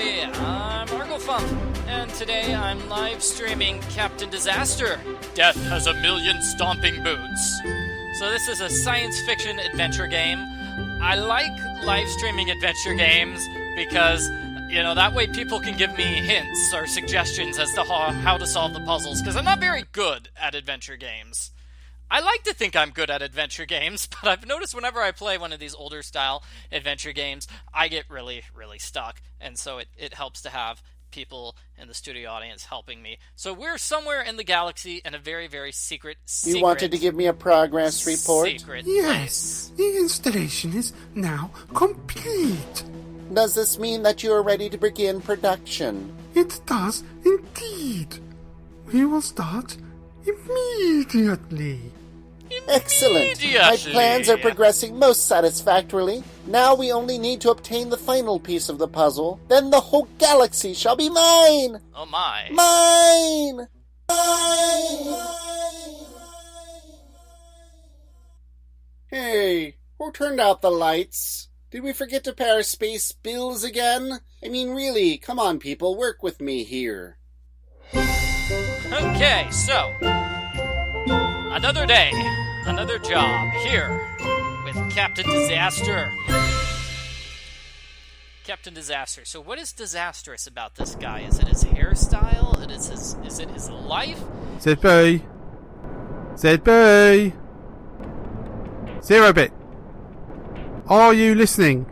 everybody, I'm Arglefump, and today I'm live streaming Captain Disaster, Death Has a Million Stomping Boots. So this is a science fiction adventure game. I like live streaming adventure games because, you know, that way people can give me hints or suggestions as to how to solve the puzzles, because I'm not very good at adventure games. I like to think I'm good at adventure games, but I've noticed whenever I play one of these older style adventure games, I get really, really stuck. And so it helps to have people in the studio audience helping me. So we're somewhere in the galaxy in a very, very secret You wanted to give me a progress report? Yes, the installation is now complete. Does this mean that you are ready to begin production? It does indeed. We will start immediately. Excellent. My plans are progressing most satisfactorily. Now we only need to obtain the final piece of the puzzle. Then the whole galaxy shall be mine. Oh my. Mine! Mine! Hey, who turned out the lights? Did we forget to pay our space bills again? I mean, really, come on, people, work with me here. Okay, so another day, another job here with Captain Disaster. Captain Disaster. So what is disastrous about this guy? Is it his hairstyle? Is it his life? ZB. ZB. 0-bit. Are you listening?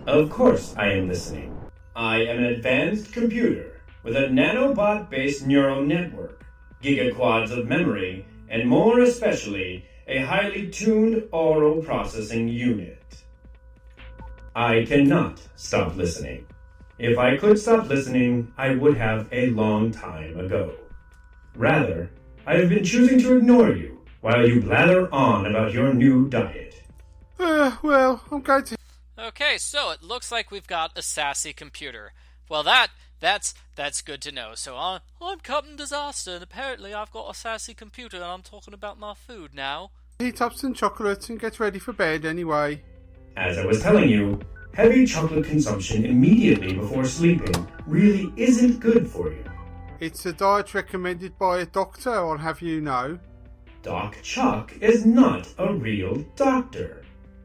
Of course I am listening. I am an advanced computer with a nanobot-based neural network, gigaquads of memory, and more especially, a highly tuned oral processing unit. I cannot stop listening. If I could stop listening, I would have a long time ago. Rather, I have been choosing to ignore you while you blather on about your new diet. Well, I'm going to... Okay, so it looks like we've got a sassy computer. Well, that's good to know. So I'm Captain Disaster, and apparently I've got a sassy computer, and I'm talking about my food now. Heat up some chocolate and get ready for bed anyway. As I was telling you, heavy chocolate consumption immediately before sleeping really isn't good for you. It's a diet recommended by a doctor, I'll have you know. Doc Chuck is not a real doctor.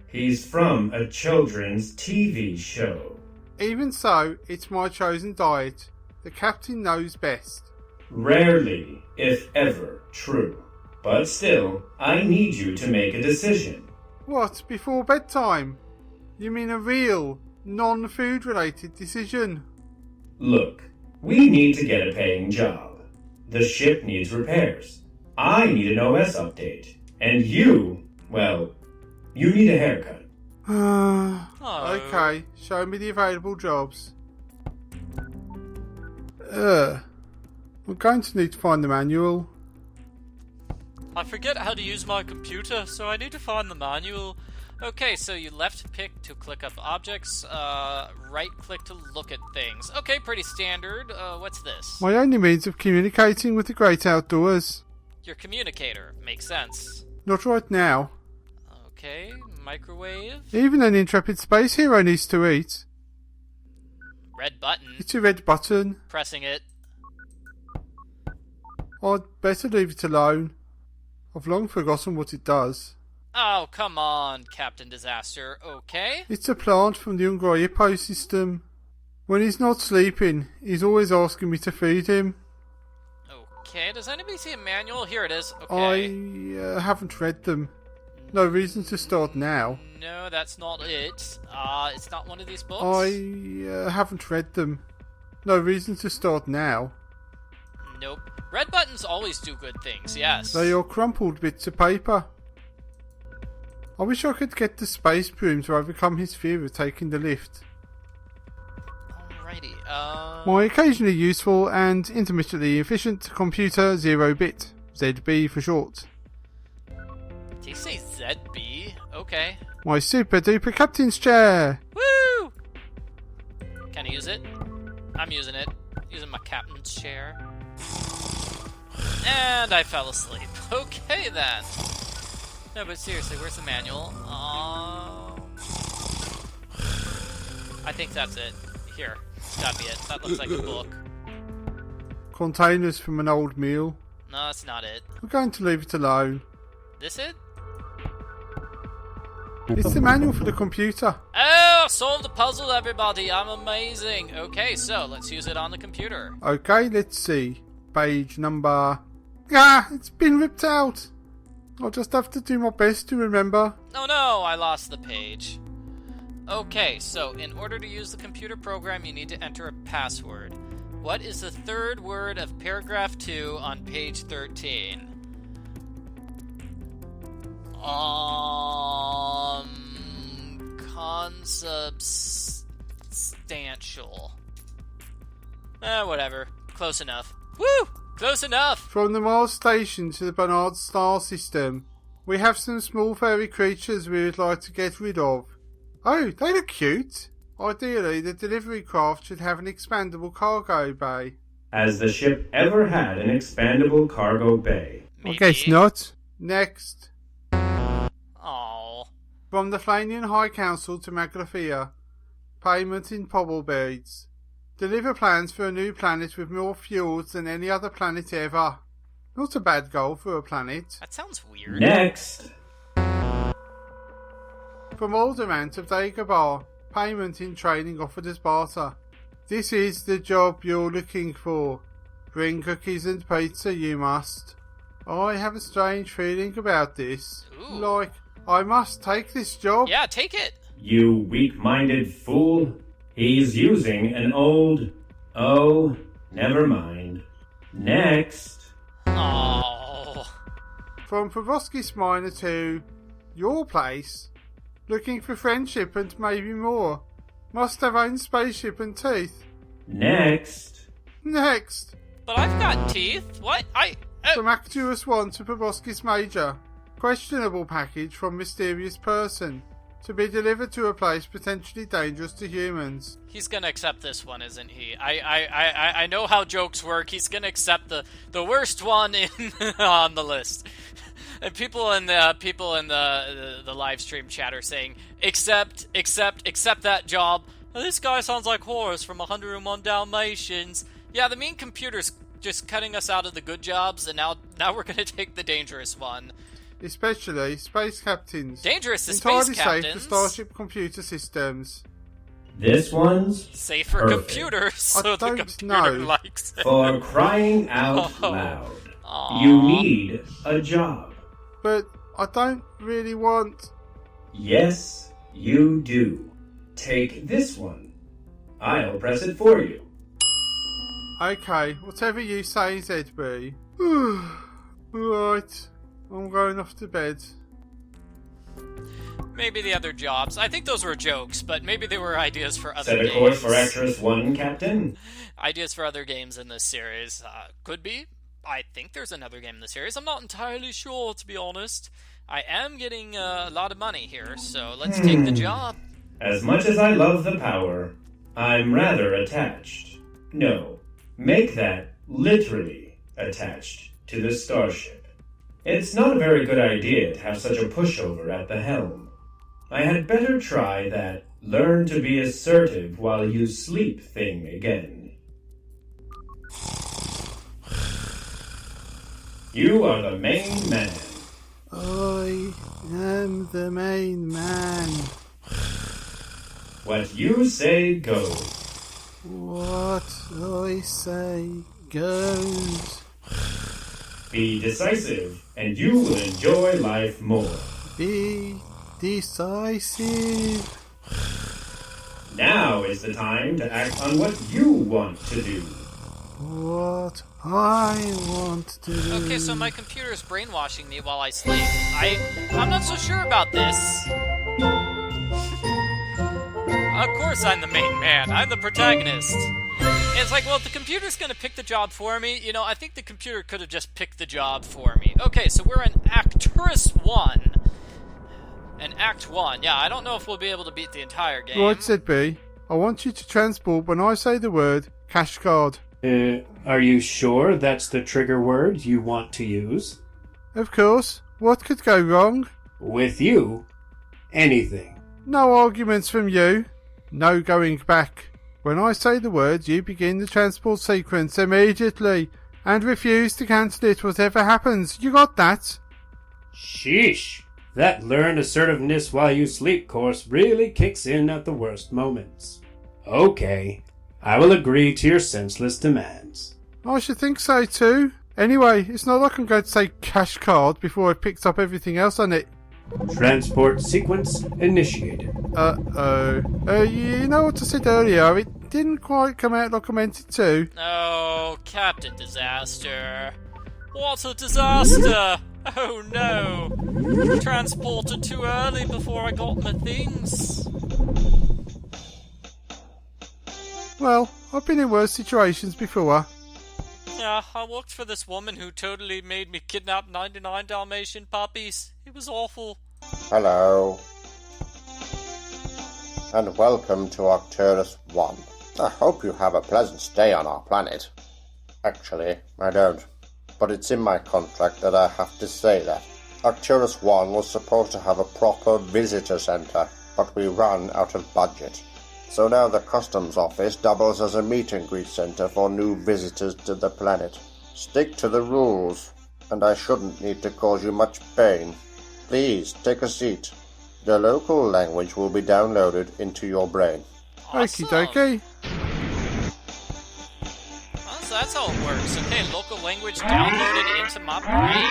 He's from a children's TV show. Even so, it's my chosen diet. The captain knows best. Rarely, if ever, true. But still, I need you to make a decision. What, before bedtime? You mean a real, non-food related decision? Look, we need to get a paying job. The ship needs repairs. I need an OS update. And you, well, you need a haircut. Okay, show me the available jobs. I'm going to need to find the manual. I forget how to use my computer, so I need to find the manual. Okay, so you left click to click up objects, right click to look at things. Okay, pretty standard. What's this? My only means of communicating with the great outdoors. Your communicator. Makes sense. Not right now. Okay, microwave. Even an intrepid space hero needs to eat. Red button. It's a red button. Pressing it. I'd better leave it alone. I've long forgotten what it does. Oh, come on, Captain Disaster. Okay. It's a plant from the Ungroyepo system. When he's not sleeping, he's always asking me to feed him. Okay, does anybody see a manual? Here it is. Okay. I haven't read them. No reason to start now. No, that's not it. It's not one of these books? I haven't read them. No reason to start now. Nope. Red buttons always do good things, yes. They are crumpled bits of paper. I wish I could get the space broom to overcome his fear of taking the lift. Alrighty, My occasionally useful and intermittently efficient computer 0-bit. ZB for short. Did you say ZB? Okay. My super duper captain's chair. Woo! Can I use it? I'm using it. Using my captain's chair. And I fell asleep. Okay then. No, but seriously, where's the manual? I think that's it. here. It's gotta be it. That looks like a book. Containers from an old meal. No, that's not it. We're going to leave it alone. This it? It's the manual for the computer. Oh, solve the puzzle, everybody. I'm amazing. Okay, so let's use it on the computer. Okay, let's see. Page number... Ah, it's been ripped out. I'll just have to do my best to remember. Oh no, I lost the page. Okay, so in order to use the computer program, you need to enter a password. What is the third word of paragraph 2 on page 13? Consubstantial. Whatever. Close enough. Woo! Close enough! From the Mars station to the Barnard star system, we have some small fairy creatures we would like to get rid of. Oh, they look cute. Ideally, the delivery craft should have an expandable cargo bay. Has the ship ever had an expandable cargo bay? Maybe. I guess not. Next. Oh. From the Flanian High Council to Maglathea, payment in pobble beads. Deliver plans for a new planet with more fuels than any other planet ever. Not a bad goal for a planet. That sounds weird. Next. From Aldermount of Dagobah, payment in training offered as barter. This is the job you're looking for. Bring cookies and pizza, you must. I have a strange feeling about this. Ooh. Like, I must take this job. Yeah, take it. You weak-minded fool. He's using an old... Oh, never mind. Next. Oh. From Proboscis Minor to your place. Looking for friendship and maybe more. Must have own spaceship and teeth. Next. Next. But I've got teeth. What? From Actuous 1 to Proboscis Major. Questionable package from mysterious person. To be delivered to a place potentially dangerous to humans. He's gonna accept this one, isn't he? I know how jokes work. He's gonna accept the worst one in on the list. And people in the live stream chat are saying, accept that job. Oh, this guy sounds like Horace from 101 Dalmatians. Yeah, the mean computer's just cutting us out of the good jobs, and now we're gonna take the dangerous one. Especially space captains. Dangerous to entirely space captains. Safe for Starship computer systems. This one's safe for perfect. computers, so the don't computer know. likes it. For crying out Oh. loud. Aw. You need a job. But I don't really want... Yes, you do. Take this one. I'll press it for you. Okay, whatever you say, ZB. Right, I'm going off to bed. Maybe the other jobs. I think those were jokes, but maybe they were ideas for other Set a games. course for Actress 1, Captain. Ideas for other games in this series. Could be. I think there's another game in the series. I'm not entirely sure, to be honest. I am getting a lot of money here, so let's take the job. As much as I love the power, I'm rather attached. No, make that literally attached to the starship. It's not a very good idea to have such a pushover at the helm. I had better try that learn to be assertive while you sleep thing again. You are the main man. I am the main man. What you say goes. What I say goes. Be decisive, and you will enjoy life more. Be decisive. Now is the time to act on what you want to do. What I want to do. Okay, so my computer's brainwashing me while I sleep. I'm not so sure about this. Of course I'm the main man. I'm the protagonist. And it's like, well, if the computer's gonna pick the job for me, you know, I think the computer could have just picked the job for me. Okay, so we're in Actress 1. And Act 1. Yeah, I don't know if we'll be able to beat the entire game. Right, ZB. I want you to transport when I say the word cash card. Are you sure that's the trigger word you want to use? Of course. What could go wrong? With you, anything. No arguments from you. No going back. When I say the word, you begin the transport sequence immediately and refuse to cancel it whatever happens. You got that? Sheesh. That learn assertiveness while you sleep course really kicks in at the worst moments. Okay, I will agree to your senseless demands. I should think so too. Anyway, it's not like I'm going to say cash card before I've picked up everything else on it. Transport sequence initiated. You know what I said earlier? It didn't quite come out like I meant it to. Oh, Captain Disaster. What a disaster! Oh no! Transported too early before I got my things. Well, I've been in worse situations before. Yeah, I worked for this woman who totally made me kidnap 99 Dalmatian puppies. It was awful. Hello. And welcome to Arcturus 1. I hope you have a pleasant stay on our planet. Actually, I don't. But it's in my contract that I have to say that. Arcturus 1 was supposed to have a proper visitor center, but we ran out of budget. So now the customs office doubles as a meet and greet center for new visitors to the planet. Stick to the rules, and I shouldn't need to cause you much pain. Please, take a seat. The local language will be downloaded into your brain. Awesome. Okie dokie. Oh, so that's how it works. Okay, local language downloaded into my brain.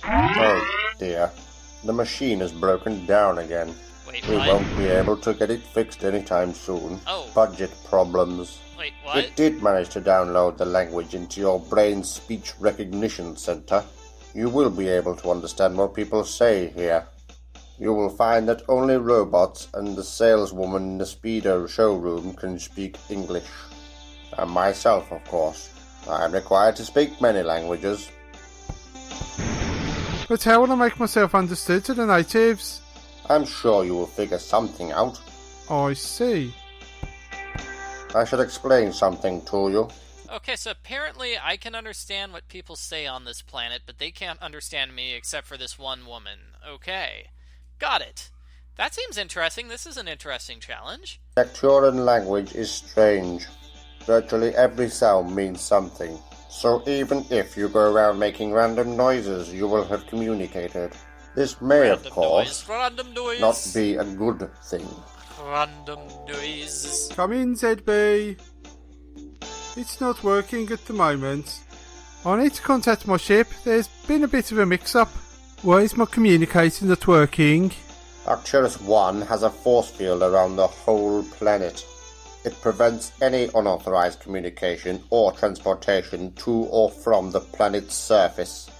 Oh dear. The machine is broken down again. Wait, We what? won't be able to get it fixed anytime soon. Oh. Budget problems. Wait, what? It did manage to download the language into your brain speech recognition center. You will be able to understand what people say here. You will find that only robots and the saleswoman in the Speedo showroom can speak English. And myself, of course. I am required to speak many languages. But how will I make myself understood to the natives? I'm sure you will figure something out. I see. I should explain something to you. Okay, so apparently I can understand what people say on this planet, but they can't understand me except for this one woman. Okay. Got it. That seems interesting. This is an interesting challenge. Arcturian language is strange. Virtually every sound means something. So even if you go around making random noises, you will have communicated. This may, of course, Random noise. not be a good thing. Random noises. Come in, ZB. It's not working at the moment. I need to contact my ship. There's been a bit of a mix-up. Why is my communicator not working? Arcturus 1 has a force field around the whole planet. It prevents any unauthorized communication or transportation to or from the planet's surface.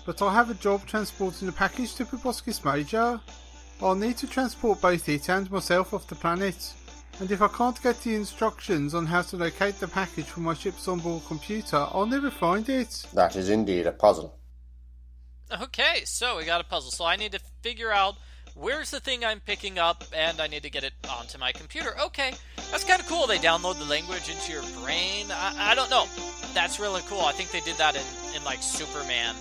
But I have a job transporting a package to Proboscis Major. I'll need to transport both it and myself off the planet. And if I can't get the instructions on how to locate the package from my ship's onboard computer, I'll never find it. That is indeed a puzzle. Okay, so we got a puzzle. So I need to figure out where's the thing I'm picking up, and I need to get it onto my computer. Okay, that's kind of cool. They download the language into your brain. I don't know. That's really cool. I think they did that in like Superman.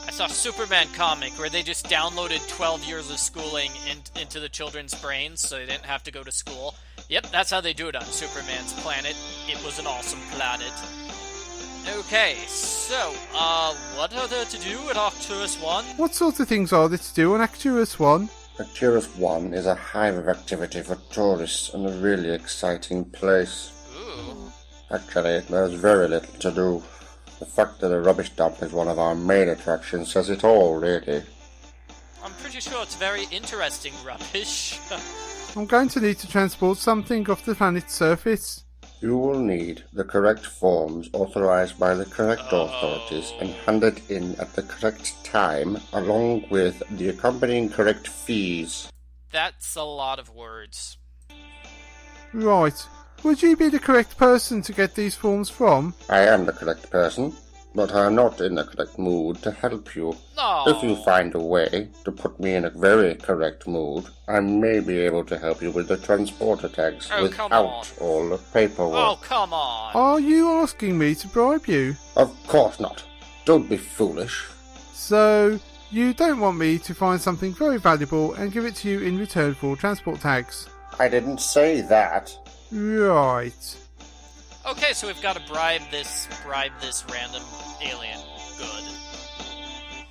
I saw a Superman comic where they just downloaded 12 years of schooling into the children's brains so they didn't have to go to school. Yep, that's how they do it on Superman's planet. It was an awesome planet. Okay, so, what are there to do at Arcturus 1? What sort of things are there to do on Arcturus 1? Arcturus 1 is a hive of activity for tourists and a really exciting place. Ooh. Actually, there's very little to do. The fact that a rubbish dump is one of our main attractions says it all, really. I'm pretty sure it's very interesting rubbish. I'm going to need to transport something off the planet's surface. You will need the correct forms authorized by the correct authorities and handed in at the correct time, along with the accompanying correct fees. That's a lot of words. Right. Would you be the correct person to get these forms from? I am the correct person, but I am not in the correct mood to help you. No. If you find a way to put me in a very correct mood, I may be able to help you with the transporter tags without all the paperwork. Oh, come on. Are you asking me to bribe you? Of course not. Don't be foolish. So, you don't want me to find something very valuable and give it to you in return for transport tags? I didn't say that. Right. Okay, so we've got to bribe this random alien. Good.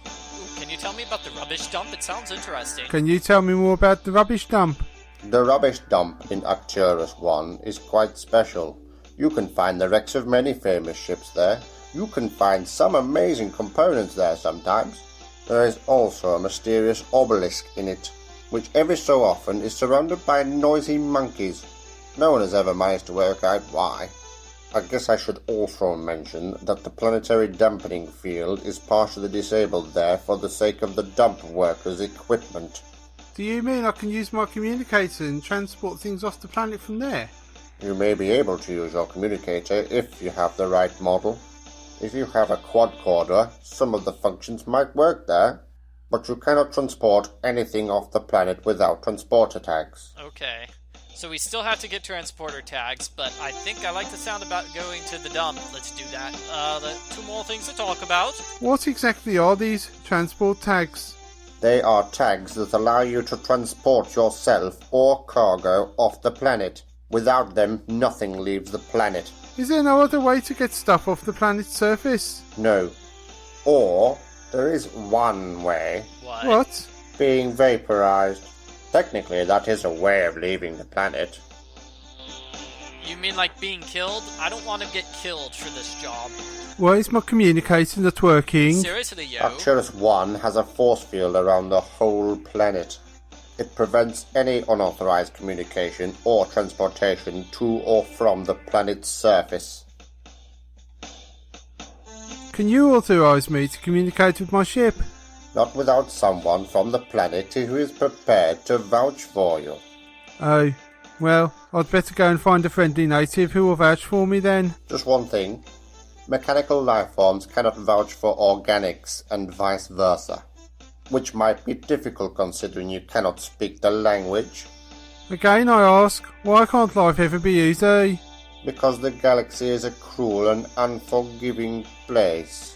Ooh, can you tell me about the rubbish dump? It sounds interesting. Can you tell me more about the rubbish dump? The rubbish dump in Arcturus 1 is quite special. You can find the wrecks of many famous ships there. You can find some amazing components there sometimes. There is also a mysterious obelisk in it, which every so often is surrounded by noisy monkeys. No one has ever managed to work out why. I guess I should also mention that the planetary dampening field is partially disabled there for the sake of the dump workers' equipment. Do you mean I can use my communicator and transport things off the planet from there? You may be able to use your communicator if you have the right model. If you have a quadcorder, some of the functions might work there, but you cannot transport anything off the planet without transporter tags. Okay. So we still have to get transporter tags, but I think I like the sound about going to the dump. Let's do that. Two more things to talk about. What exactly are these transport tags? They are tags that allow you to transport yourself or cargo off the planet. Without them, nothing leaves the planet. Is there no other way to get stuff off the planet's surface? No. Or, there is one way. What? Being vaporized. Technically, that is a way of leaving the planet. You mean like being killed? I don't want to get killed for this job. Why is my communicator not working? Seriously, yo. Arcturus 1 has a force field around the whole planet. It prevents any unauthorized communication or transportation to or from the planet's surface. Can you authorize me to communicate with my ship? Not without someone from the planet who is prepared to vouch for you. Oh, well, I'd better go and find a friendly native who will vouch for me then. Just one thing. Mechanical lifeforms cannot vouch for organics and vice versa, which might be difficult considering you cannot speak the language. Again I ask, why can't life ever be easy? Because the galaxy is a cruel and unforgiving place.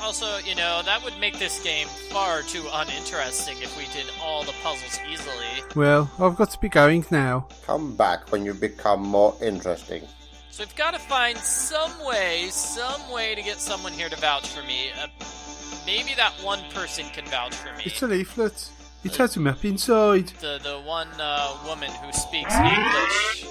Also, you know, that would make this game far too uninteresting if we did all the puzzles easily. Well, I've got to be going now. Come back when you become more interesting. So we've got to find some way to get someone here to vouch for me. Maybe that one person can vouch for me. It's a leaflet. It has a map inside. The one woman who speaks English.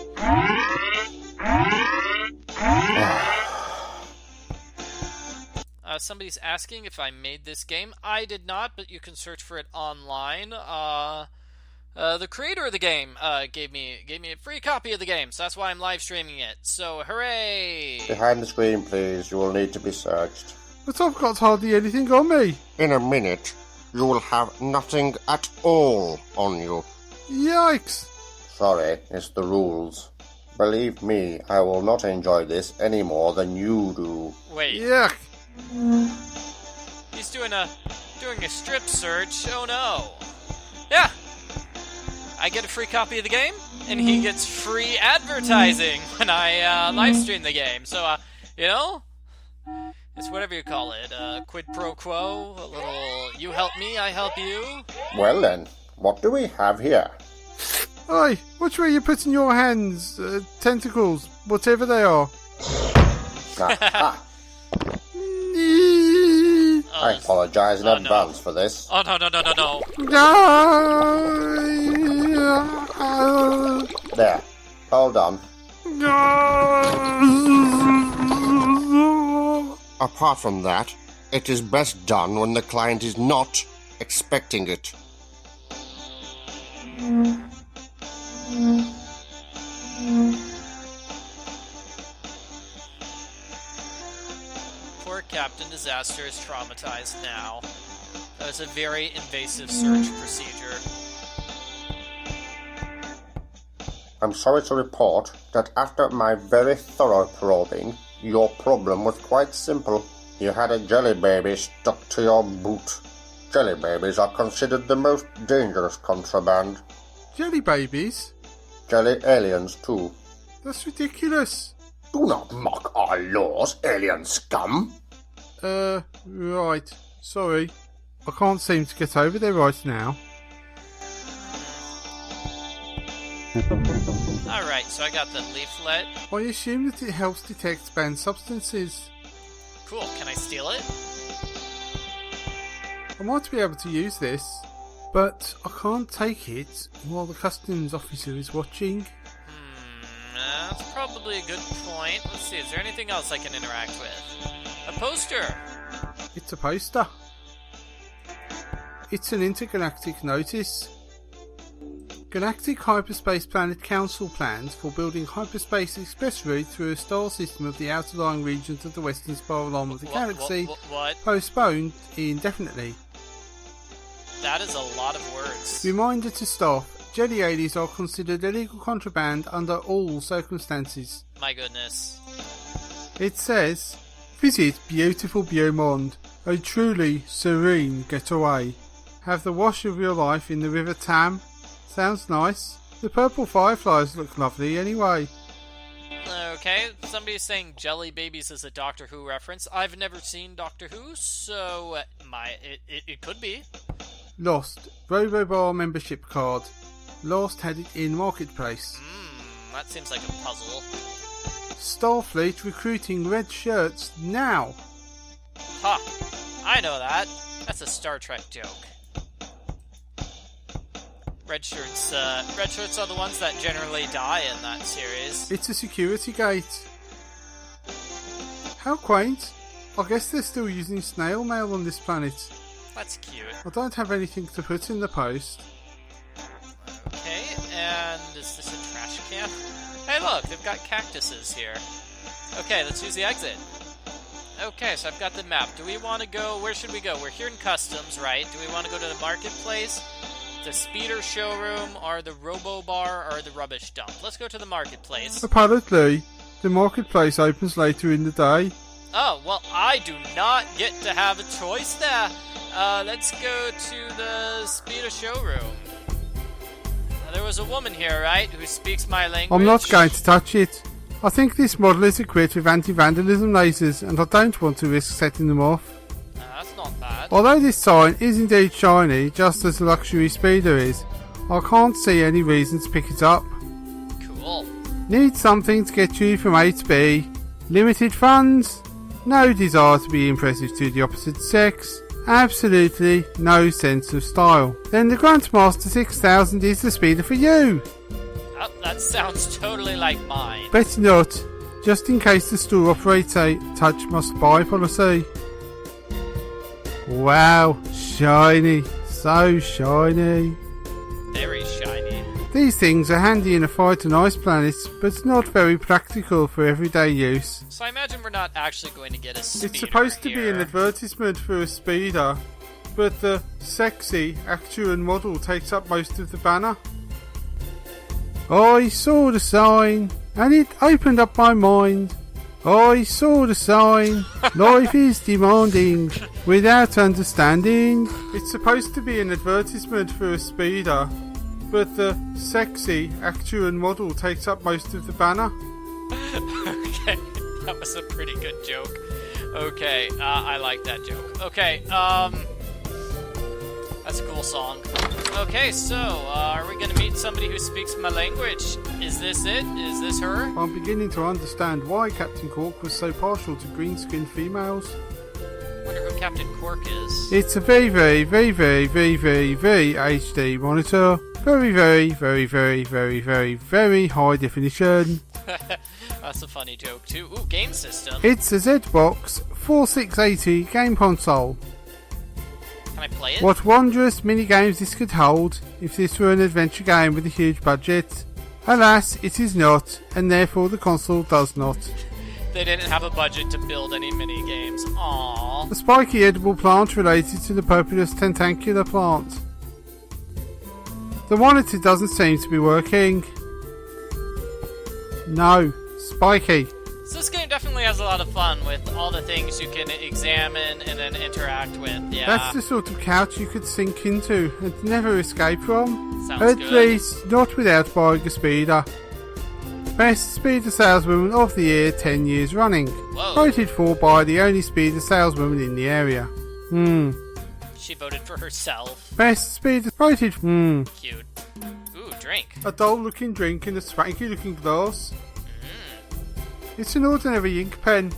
Somebody's asking if I made this game. I did not, but you can search for it online. The creator of the game gave me a free copy of the game, so that's why I'm live streaming it. So hooray! Behind the screen, please. You will need to be searched. But I've got hardly anything on me. In a minute, you will have nothing at all on you. Yikes! Sorry, it's the rules. Believe me, I will not enjoy this any more than you do. Wait. Yuck! He's doing a strip search. Oh no! Yeah, I get a free copy of the game, and he gets free advertising when I live stream the game. So you know, it's whatever you call it. Quid pro quo. A little you help me, I help you. Well then, what do we have here? Oi, which way you putting your hands? Tentacles, whatever they are. I apologize in advance for this. Oh no. There, hold on. Apart from that, it is best done when the client is not expecting it. Poor Captain Disaster is traumatized now. That was a very invasive search procedure. I'm sorry to report that after my very thorough probing, your problem was quite simple. You had a jelly baby stuck to your boot. Jelly babies are considered the most dangerous contraband. Jelly babies? Jelly aliens, too. That's ridiculous. Do not mock our laws, alien scum. Right. Sorry. I can't seem to get over there right now. Alright, so I got the leaflet. I assume that it helps detect banned substances. Cool, can I steal it? I might be able to use this, but I can't take it while the customs officer is watching. That's probably a good point. Let's see, is there anything else I can interact with? A poster! It's a poster. It's an intergalactic notice. Galactic Hyperspace Planet Council plans for building hyperspace express route through a star system of the outer lying regions of the western spiral arm of the galaxy What? postponed indefinitely. That is a lot of words. Reminder to staff, jelly aliens are considered illegal contraband under all circumstances. My goodness. It says, visit beautiful Beaumont, a truly serene getaway. Have the wash of your life in the River Tam. Sounds nice. The purple fireflies look lovely anyway. Okay, somebody's saying Jelly Babies is a Doctor Who reference. I've never seen Doctor Who, so it could be. Lost. Robobar membership card. Lost had it in Marketplace. That seems like a puzzle. Starfleet recruiting red shirts now. Ha! I know that. That's a Star Trek joke. Red shirts are the ones that generally die in that series. It's a security gate. How quaint. I guess they're still using snail mail on this planet. That's cute. I don't have anything to put in the post. Okay, and is this a trash can? Hey look, they've got cactuses here. Okay, let's use the exit. Okay, so I've got the map. Do we want to go, where should we go? We're here in customs, right? Do we want to go to the marketplace, the speeder showroom, or the robo bar, or the rubbish dump? Let's go to the marketplace. Apparently, the marketplace opens later in the day. Oh, well, I do not get to have a choice there. Let's go to the speeder showroom. There was a woman here, right, who speaks my language? I'm not going to touch it. I think this model is equipped with anti-vandalism lasers, and I don't want to risk setting them off. That's not bad. Although this sign is indeed shiny, just as the luxury speeder is, I can't see any reason to pick it up. Cool. Need something to get you from A to B. Limited funds. No desire to be impressive to the opposite sex. Absolutely no sense of style. Then the Grandmaster 6000 is the speeder for you. Oh, that sounds totally like mine. Better not, just in case the store operates a touch must buy policy. Wow, shiny, so shiny. Very shiny. These things are handy in a fight on ice planets, but not very practical for everyday use. So I imagine we're not actually going to get a speeder. It's supposed to be here. an advertisement for a speeder, but the sexy Actuan model takes up most of the banner. I saw the sign, and it opened up my mind. I saw the sign. Life is demanding, without understanding. It's supposed to be an advertisement for a speeder, but the sexy Actuan model takes up most of the banner. Okay, that was a pretty good joke. Okay, I like that joke. Okay, that's a cool song. Okay, so, are we gonna meet somebody who speaks my language? Is this it? Is this her? I'm beginning to understand why Captain Cork was so partial to green-skinned females. Wonder who Captain Cork is. It's a very, very, very, very, very, very, very HD monitor. Very, very, very, very, very, very, very high definition. That's a funny joke too. Ooh, game system. It's a ZBox 4680 game console. Can I play it? What wondrous mini-games this could hold if this were an adventure game with a huge budget. Alas, it is not, and therefore the console does not. They didn't have a budget to build any mini games. Aww. A spiky edible plant related to the populous tentacular plant. The monitor doesn't seem to be working. No, spiky. So this game definitely has a lot of fun with all the things you can examine and then interact with. Yeah. That's the sort of couch you could sink into and never escape from. Sounds At good. least not without buying a speeder. Best speeder saleswoman of the year 10 years running. Whoa. Voted for by the only speeder saleswoman in the area. She voted for herself. Best speeder voted. Cute. Ooh, drink. drink? A dull-looking drink in a swanky-looking glass. It's an ordinary ink pen.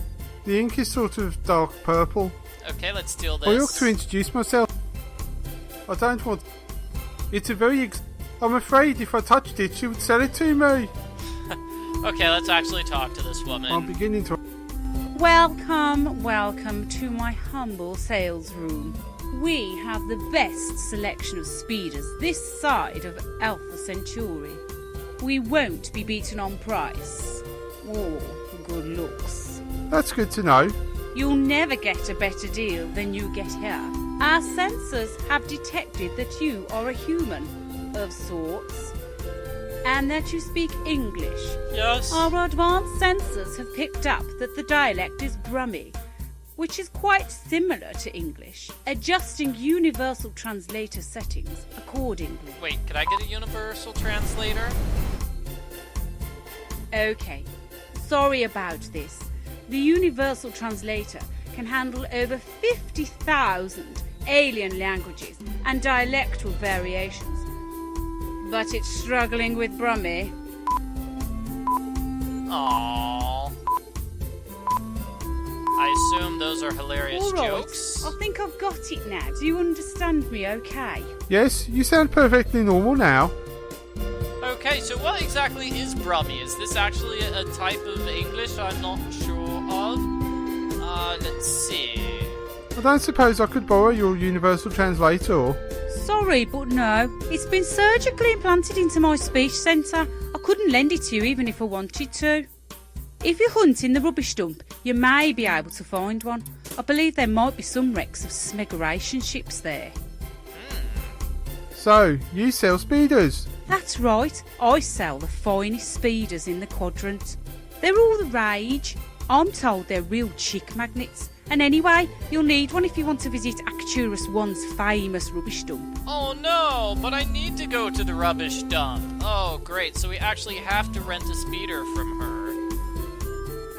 The ink is sort of dark purple. Okay, let's steal this. I ought to introduce myself. I don't want... It's a very... I'm afraid if I touched it, she would sell it to me. Okay, let's actually talk to this woman. I'm beginning to... Welcome to my humble sales room. We have the best selection of speeders this side of Alpha Centauri. We won't be beaten on price or good looks. That's good to know. You'll never get a better deal than you get here. Our sensors have detected that you are a human of sorts and that you speak English. Yes. Our advanced sensors have picked up that the dialect is Brummie, which is quite similar to English, adjusting universal translator settings accordingly. Wait, could I get a universal translator? Okay, sorry about this. The universal translator can handle over 50,000 alien languages and dialectal variations, but it's struggling with Brummie. Aww. I assume those are hilarious All right, jokes. I think I've got it now. Do you understand me okay? Yes, you sound perfectly normal now. Okay, so what exactly is Brummie? Is this actually a type of English I'm not sure of? Let's see. I don't suppose I could borrow your universal translator. Sorry, but no. It's been surgically implanted into my speech centre. I couldn't lend it to you even if I wanted to. If you hunt in the rubbish dump, you may be able to find one. I believe there might be some wrecks of smegaration ships there. So, you sell speeders? That's right. I sell the finest speeders in the quadrant. They're all the rage. I'm told they're real chick magnets. And anyway, you'll need one if you want to visit Arcturus 1's famous rubbish dump. Oh no, but I need to go to the rubbish dump. Oh great, so we actually have to rent a speeder from her.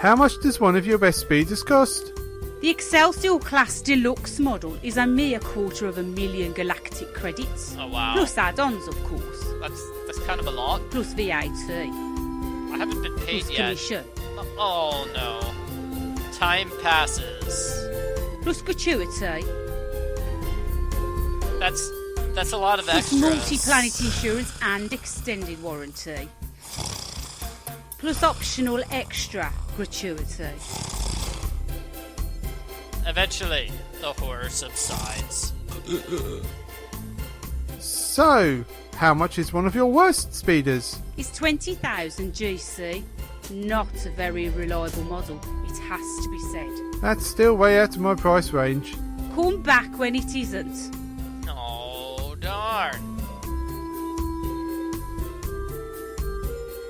How much does one of your best speeders cost? The Excelsior Class Deluxe model is a mere $250,000 galactic credits. Oh wow. Plus add-ons, of course. That's kind of a lot. Plus VAT. I haven't been paid Plus yet. commission. Oh no. Time passes. Plus gratuity. That's a lot of Plus extras. multi-planet insurance and extended warranty. Plus optional extra gratuity. Eventually, the horror subsides. So, how much is one of your worst speeders? It's 20,000 GC. Not a very reliable model, it has to be said. That's still way out of my price range. Come back when it isn't. Oh, darn.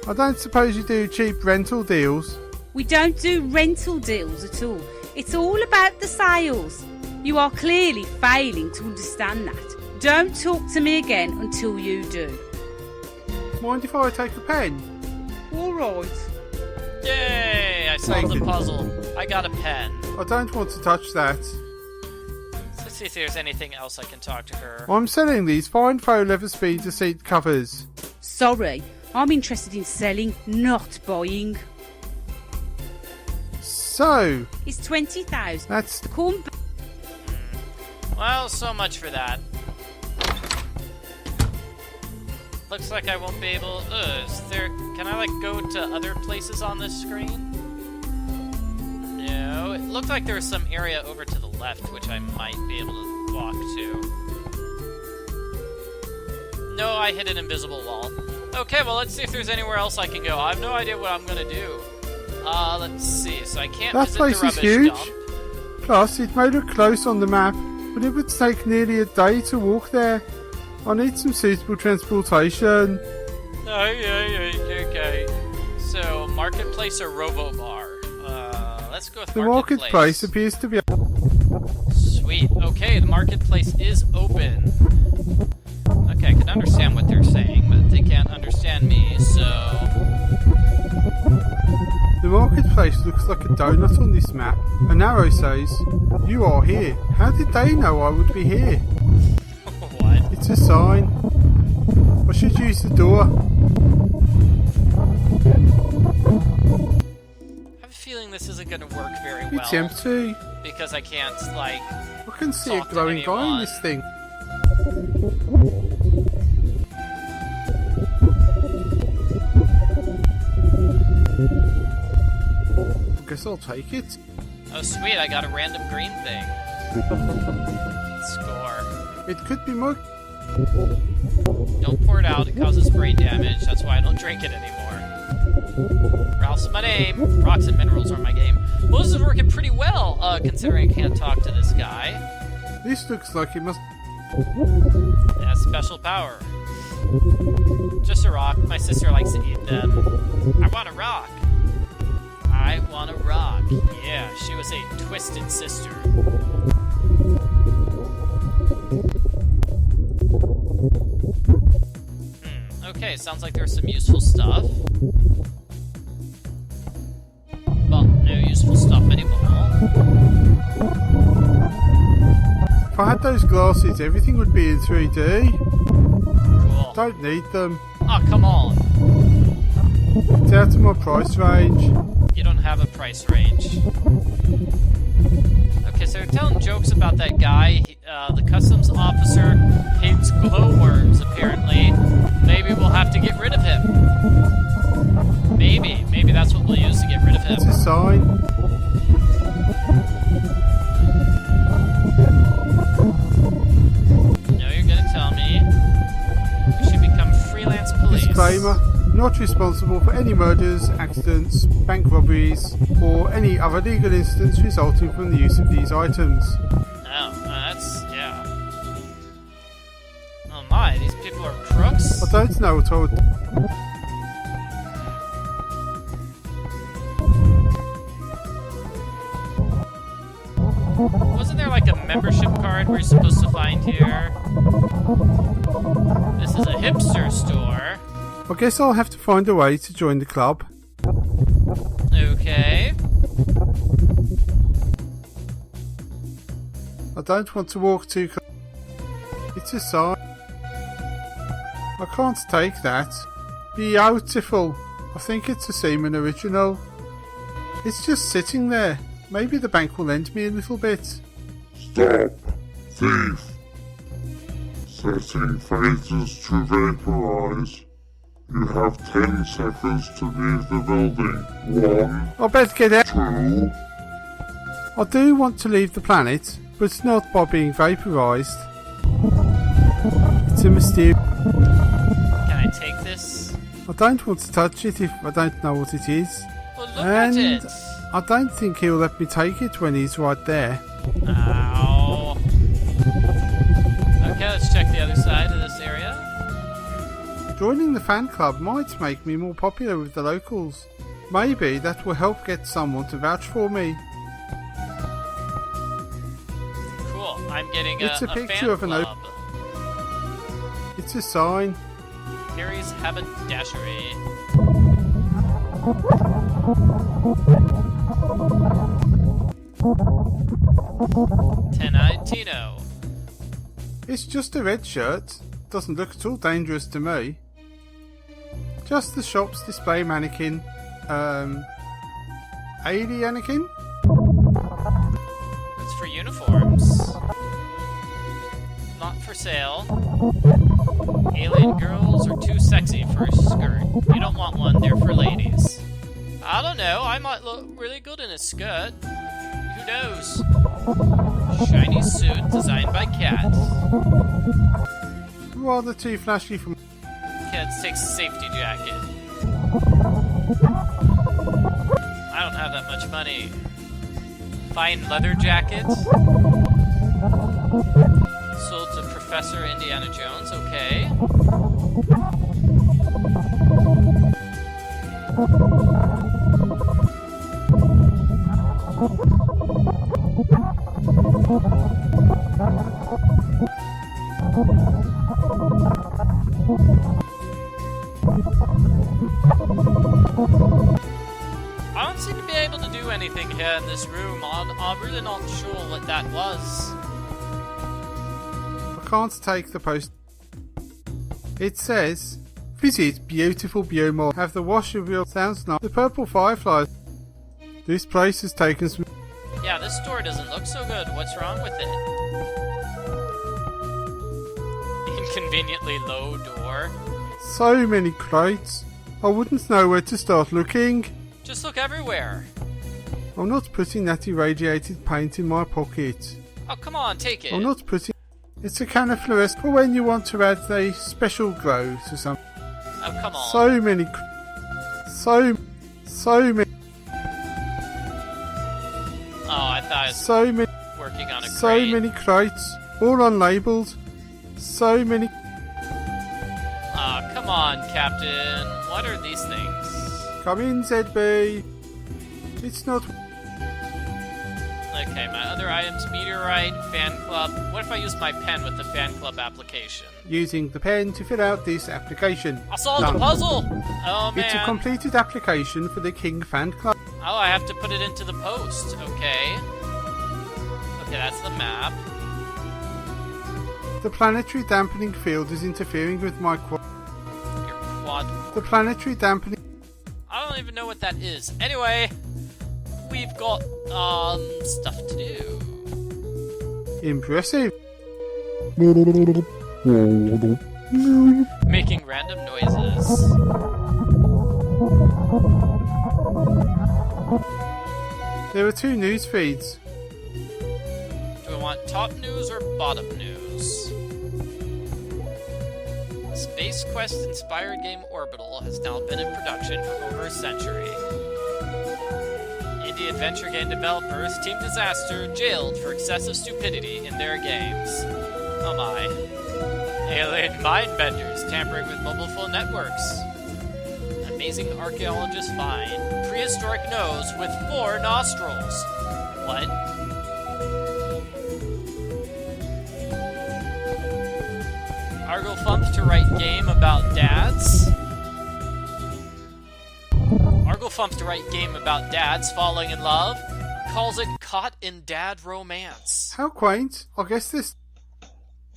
I don't suppose you do cheap rental deals? We don't do rental deals at all. It's all about the sales. You are clearly failing to understand that. Don't talk to me again until you do. Mind if I take a pen? Alright. Yay! I solved the puzzle. I got a pen. I don't want to touch that. Let's see if there's anything else I can talk to her. I'm selling these fine faux leather speeder seat covers. Sorry, I'm interested in selling, not buying. So, It's 20,000. that's... Come back. Well, so much for that. Looks like I won't be able... is there... Can I, go to other places on this screen? No. It looked like there was some area over to the left, which I might be able to walk to. No, I hit an invisible wall. Okay, well, let's see if there's anywhere else I can go. I have no idea what I'm gonna do. Let's see. So I can't That visit place the is rubbish huge. dump. Plus, it may look close on the map, but it would take nearly a day to walk there. I need some suitable transportation. Okay. So, Marketplace or Robo-Bar? Let's go with The marketplace appears to be... Sweet. Okay, the marketplace is open. Okay, I can understand what they're saying, but they can't understand me, so... The marketplace looks like a donut on this map. An arrow says, "You are here." How did they know I would be here? What? It's a sign. I should use the door. I have a feeling this isn't going to work very well. It's empty. Because I can't, like... I can see a talk to glowing guy in anyone. this thing. I guess I'll take it. Oh, sweet, I got a random green thing. Score. It could be more. Don't pour it out, it causes brain damage. That's why I don't drink it anymore. Ralph's my name. Rocks and minerals are my game. Well, this is working pretty well, considering I can't talk to this guy. This looks like it must. It has special power. Just a rock. My sister likes to eat them. I want a rock. I want a rock. Yeah, she was a twisted sister. Okay, sounds like there's some useful stuff. Well, no useful stuff anymore. If I had those glasses, everything would be in 3D. Cool. Don't need them. Oh, come on. It's out of my price range. You don't have a price range. Okay, so they're telling jokes about that guy. The customs officer hates glowworms, apparently. Maybe we'll have to get rid of him. Maybe that's what we'll use to get rid of him. It's a sign. No, you're gonna tell me. We should become freelance police. Disclaimer. Not responsible for any murders, accidents, bank robberies, or any other legal incidents resulting from the use of these items. Oh, that's, yeah. Oh my, these people are crooks? I don't know what I would. Wasn't there like a membership card we're supposed to find here? This is a hipster store. I guess I'll have to find a way to join the club. Okay. I don't want to walk too close. It's a sign. I can't take that. Beautiful. I think it's a Seaman original. It's just sitting there. Maybe the bank will lend me a little bit. Stop! Thief! Setting phases to vaporize. You have 10 seconds to leave the building. 1, I better get out. 2, I do want to leave the planet, but not by being vaporised. It's a mysterious. Can I take this? I don't want to touch it if I don't know what it is. Well, look And at it! I don't think he'll let me take it when he's right there. Ow. Okay, let's check the other side of this area. Joining the fan club might make me more popular with the locals. Maybe that will help get someone to vouch for me. Cool, I'm getting It's a fan picture of an club. It's a sign. Harry's haberdashery. Ten-eyed Tino. It's just a red shirt. Doesn't look at all dangerous to me. Just the shop's display mannequin. Alien-anikin? It's for uniforms. Not for sale. Alien girls are too sexy for a skirt. You don't want one, they're for ladies. I don't know, I might look really good in a skirt. Who knows? Shiny suit designed by Cat. Rather too flashy for me. Cat takes a safety jacket. I don't have that much money. Fine leather jacket. Sold to Professor Indiana Jones, okay. I don't seem to be able to do anything here in this room. I'm really not sure what that was. I can't take the post. It says, visit beautiful Biomore. Have the wash of your sounds nice. The purple fireflies. This place has taken some... Yeah, this door doesn't look so good. What's wrong with it? Inconveniently low door. So many crates. I wouldn't know where to start looking. Just look everywhere. I'm not putting that irradiated paint in my pocket. Oh, come on, take it. I'm not putting... It's a can of fluorescent for when you want to add a special glow to something. Oh, come on. So many... So many... Oh, I thought I was So many... working on a crate. So many crates. All unlabeled. So many... Ah, come on, Captain. What are these things? Come in, ZB. It's not... Okay, my other items, meteorite, fan club. What if I use my pen with the fan club application? Using the pen to fill out this application. I solved None. the puzzle! Oh, man. It's a completed application for the King Fan Club. Oh, I have to put it into the post. Okay. Okay, that's the map. The planetary dampening field is interfering with my quad. Your quad. The planetary dampening... I don't even know what that is. Anyway, we've got, stuff to do. Impressive. Making random noises. There are two news feeds. Do we want top news or bottom news? The Space Quest inspired game Orbital has now been in production for over a century. Indie adventure game developers Team Disaster jailed for excessive stupidity in their games. Oh my. Alien mind benders tampering with mobile phone networks. Amazing archaeologists find prehistoric nose with 4 nostrils. What? Arglefump to write game about dads. Arglefump to write game about dads falling in love. Calls it caught in dad romance. How quaint. I guess this...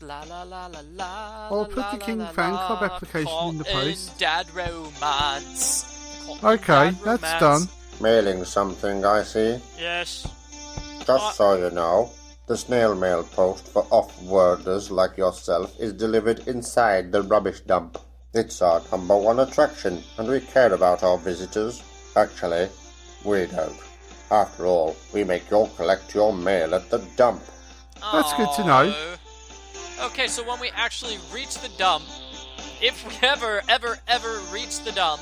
La la la la la. I'll put the King Fan Club application in the post. Dad romance. Okay, that's done. Mailing something, I see. Yes. Just so you know, the snail mail post for off-worlders like yourself is delivered inside the rubbish dump. It's our #1 attraction, and we care about our visitors. Actually, we don't. After all, we make you collect your mail at the dump. That's good to know. Okay, so when we actually reach the dump, if we ever reach the dump,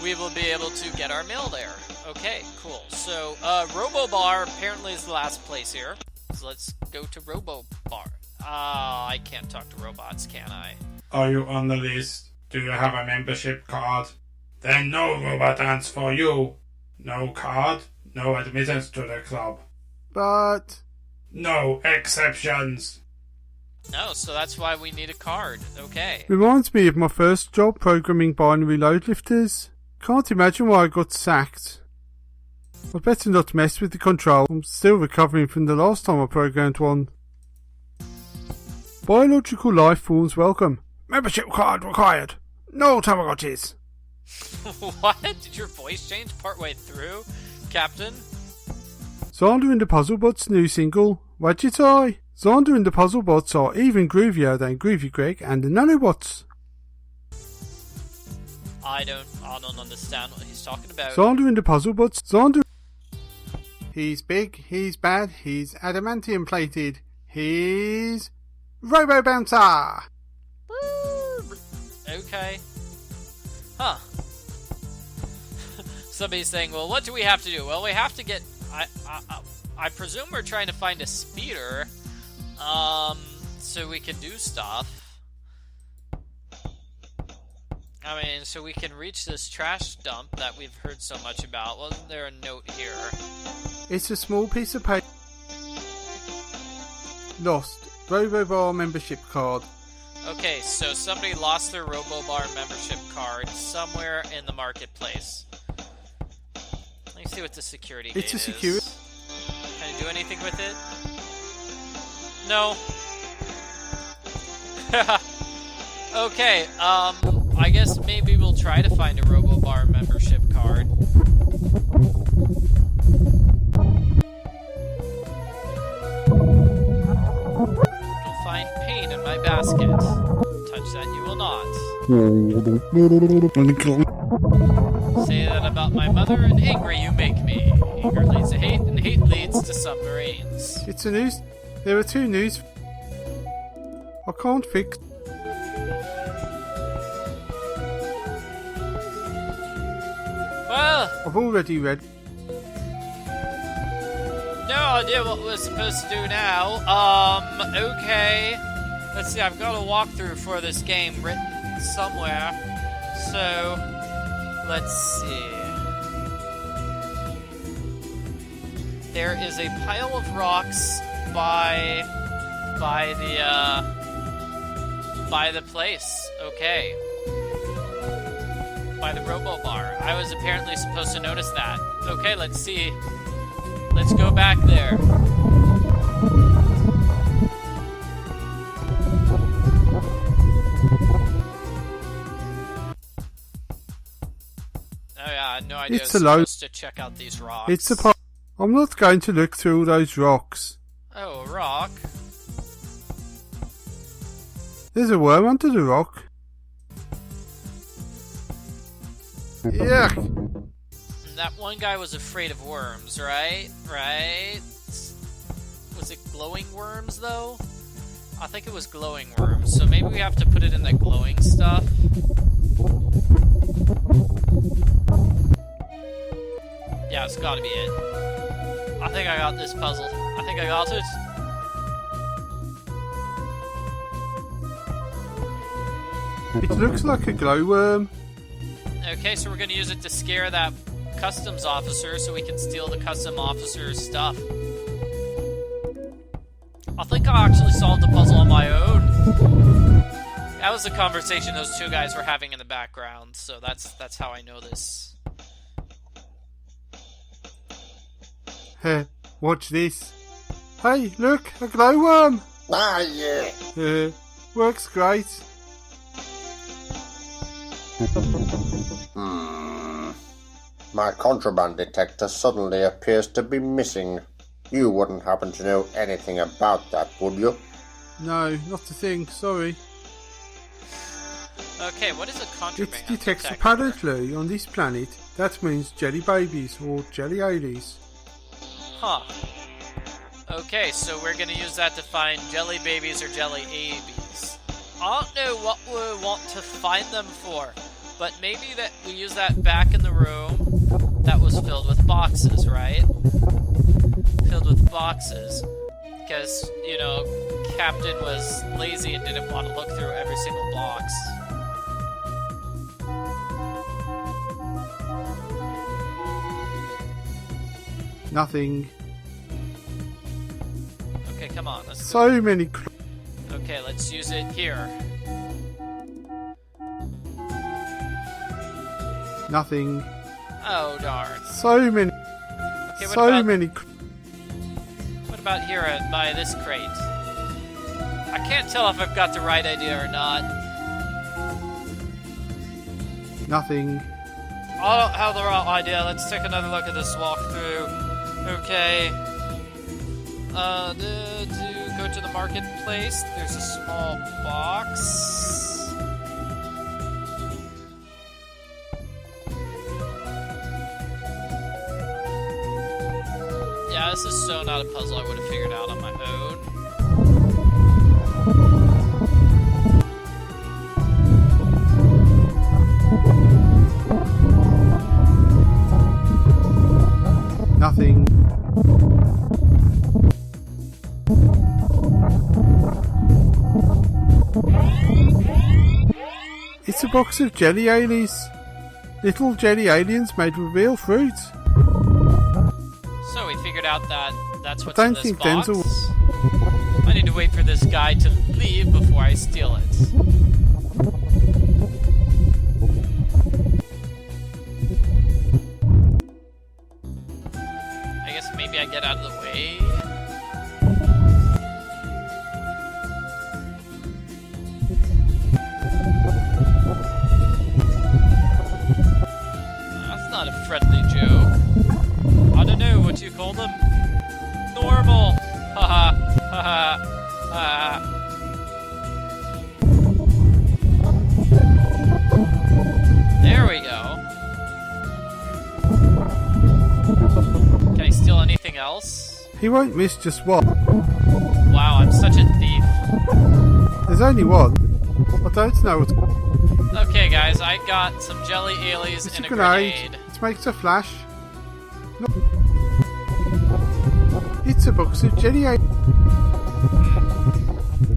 we will be able to get our mail there. Okay, cool. So, Robo-Bar apparently is the last place here. So let's go to Robo-Bar. I can't talk to robots, can I? Are you on the list? Do you have a membership card? Then no robot dance for you. No card, no admittance to the club. But... no exceptions. No, so that's why we need a card. Okay. Reminds me of my first job programming binary load lifters. Can't imagine why I got sacked. I'd better not mess with the control. I'm still recovering from the last time I programmed one. Biological life forms welcome. Membership card required. No Tamagotchis. What? Did your voice change partway through, Captain? Xander and the Puzzlebots' new single, Widget Eye. Xander and the Puzzlebots are even groovier than Groovy Greg and the Nanobots. I don't understand what he's talking about. Xander and the Puzzlebots. Xander. He's big, he's bad, he's adamantium plated, he's Robo Bouncer. Okay. Huh. Somebody's saying, well, what do we have to do? Well, we have to get... I presume we're trying to find a speeder, so we can do stuff. I mean, so we can reach this trash dump that we've heard so much about. Wasn't there a note here? It's a small piece of paper. Lost. Robobar membership card. Okay, so somebody lost their Robobar membership card somewhere in the marketplace. Let me see what the security gate is. It's a security... Can I do anything with it? No. Okay, I guess maybe we'll try to find a RoboBar membership card. You'll find pain in my basket. Touch that you will not. Say that about my mother, and angry you make me. Anger leads to hate, and hate leads to submarines. It's a news. There are 2 news. I can't fix. Well, I've already read. no idea what we're supposed to do now. Okay. Let's see, I've got a walkthrough for this game written somewhere. So, let's see. There is a pile of rocks by the place. Okay. By the RoboBar. I was apparently supposed to notice that. Okay, let's see. Let's go back there. Oh yeah, I had no idea I was supposed to check out these rocks. It's a. I'm not going to look through those rocks. Oh, a rock. There's a worm under the rock. Yuck! That one guy was afraid of worms, right? Right? Was it glowing worms, though? I think it was glowing worms, so maybe we have to put it in the glowing stuff. Yeah, it's gotta be it. I think I got this puzzle. I think I got it. It looks like a glowworm. Okay, so we're gonna use it to scare that customs officer so we can steal the customs officer's stuff. I think I actually solved the puzzle on my own. That was the conversation those 2 guys were having in the background, so that's how I know this. Heh, watch this. Hey, look, a glowworm! Ah, yeah. Works great. My contraband detector suddenly appears to be missing. You wouldn't happen to know anything about that, would you? No, not a thing, sorry. Okay, what is a contraband It detects detector? apparently on this planet. That means jelly babies or jelly aliens. Huh. Okay, so we're gonna use that to find jelly babies or jelly abies. I don't know what we want to find them for, but maybe that we use that back in the room that was filled with boxes, right? Filled with boxes. Because, you know, Captain was lazy and didn't want to look through every single box. Nothing. Okay, come on, let's So many. Okay, let's use it here. Nothing. Oh, darn. So many. Okay, what So about, many. What about here by this crate? I can't tell if I've got the right idea or not. Nothing. I don't have the right idea. Let's take another look at this walkthrough. Okay. To go to the marketplace, there's a small box. Yeah, this is so not a puzzle I would have figured out on my own. Nothing. It's a box of jelly aliens. Little jelly aliens made with real fruit. So we figured out that that's what's I in don't this think box. Denzel- I need to wait for this guy to leave before I steal it. I guess maybe I get out of the way. friendly joke. I don't know what you call them. Normal. Haha. Haha. Haha. There we go. Can I steal anything else? He won't miss just one. Wow, I'm such a thief. There's only one. I don't know what. Okay, guys, I got some jelly alies It's and a a grenade. grenade. It makes a flash. No. It's a box of jelly.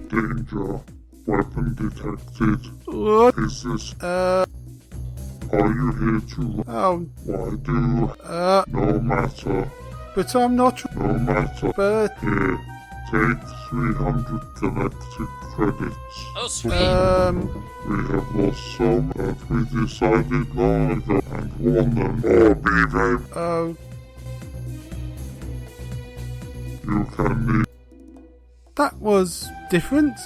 Danger. Weapon detected. What? Is this... Are you here to... Oh, Why do... No matter. but I'm not. No matter. But, Here. Take 300 galactic credits. Oh, sweet. We have lost some that we decided long ago and won them. Or be very... oh, You can leave. that was different.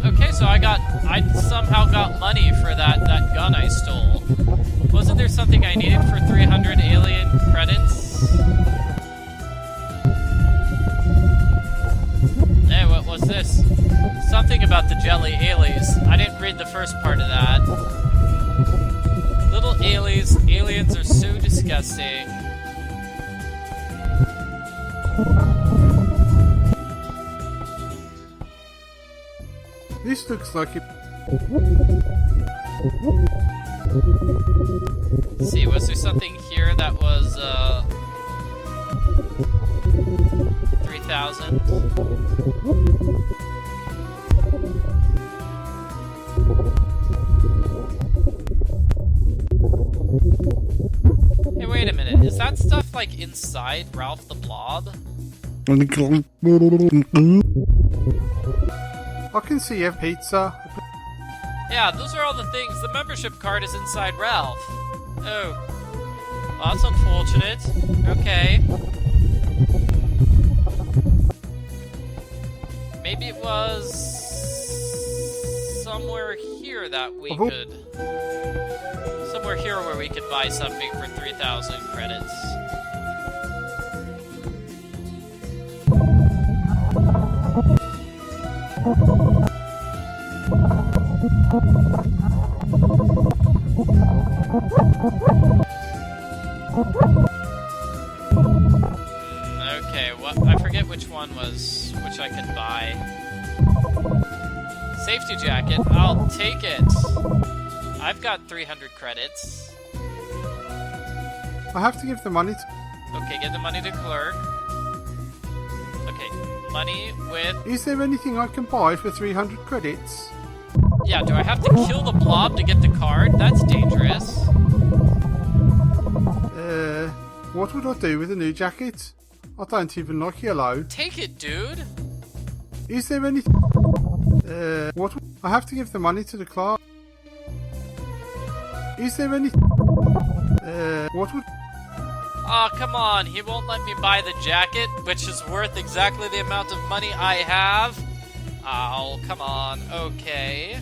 Okay, so I somehow got money for that gun I stole. Wasn't there something I needed for 300 alien credits? Hey, what was this? Something about the jelly aliens. I didn't read the first part of that. Little aliens are so disgusting. This looks like it. Let's see, was there something here that was 3,000? Hey, wait a minute. Is that stuff like inside Ralph the Blob? I can see a pizza. Yeah, those are all the things. The membership card is inside Ralph. Oh. Well, that's unfortunate. Okay. Maybe it was somewhere here that we could... Somewhere here where we could buy something for 3,000 credits. Okay, I forget which one was which I could buy. Safety jacket, I'll take it. I've got 300 credits. I have to give the money to. Okay, give the money to clerk. Okay, money with... Is there anything I can buy for 300 credits? Yeah, do I have to kill the blob to get the card? That's dangerous. What would I do with a new jacket? I don't even like yellow. Take it, dude. Is there any... what? I have to give the money to the clerk. Is there any... what would... Aw, come on. He won't let me buy the jacket, which is worth exactly the amount of money I have. Oh, come on. Okay.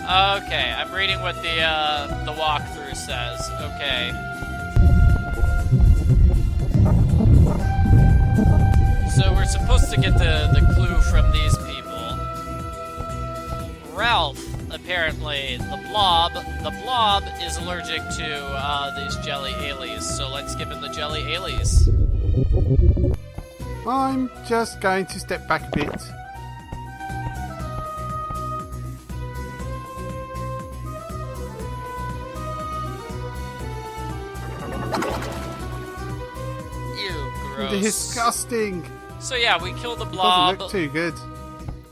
Okay, I'm reading what the walkthrough says. Okay. So we're supposed to get the clue from these people. Ralph, apparently, the blob is allergic to these jelly alies, so let's give him the jelly alies. I'm just going to step back a bit. Ew, gross. Disgusting. So yeah, we killed the blob Doesn't look too good.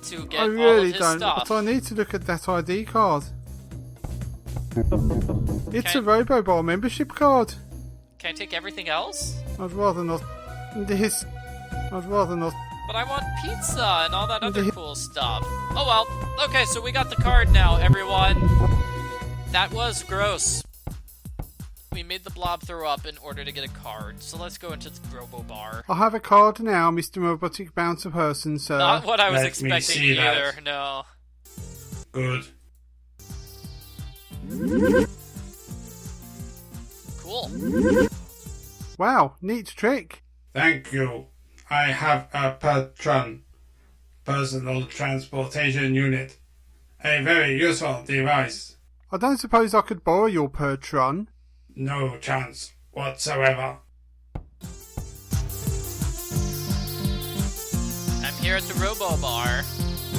to get I all really of his don't. stuff. But I need to look at that ID card. It's a Robobar membership card. Can I take everything else? I'd rather not. I'd rather not. But I want pizza and all that other cool stuff. Oh well. Okay, so we got the card now, everyone. That was gross. we made the blob throw up in order to get a card, so let's go into the Robo Bar. I have a card now, Mr. Robotic Bouncer Person, sir. Not what I was Let me expecting see either, that. no. Good. Cool. Wow, neat trick. Thank you. I have a Patron personal transportation unit. A very useful device. I don't suppose I could borrow your Pertron. No chance whatsoever. I'm here at the Robo Bar.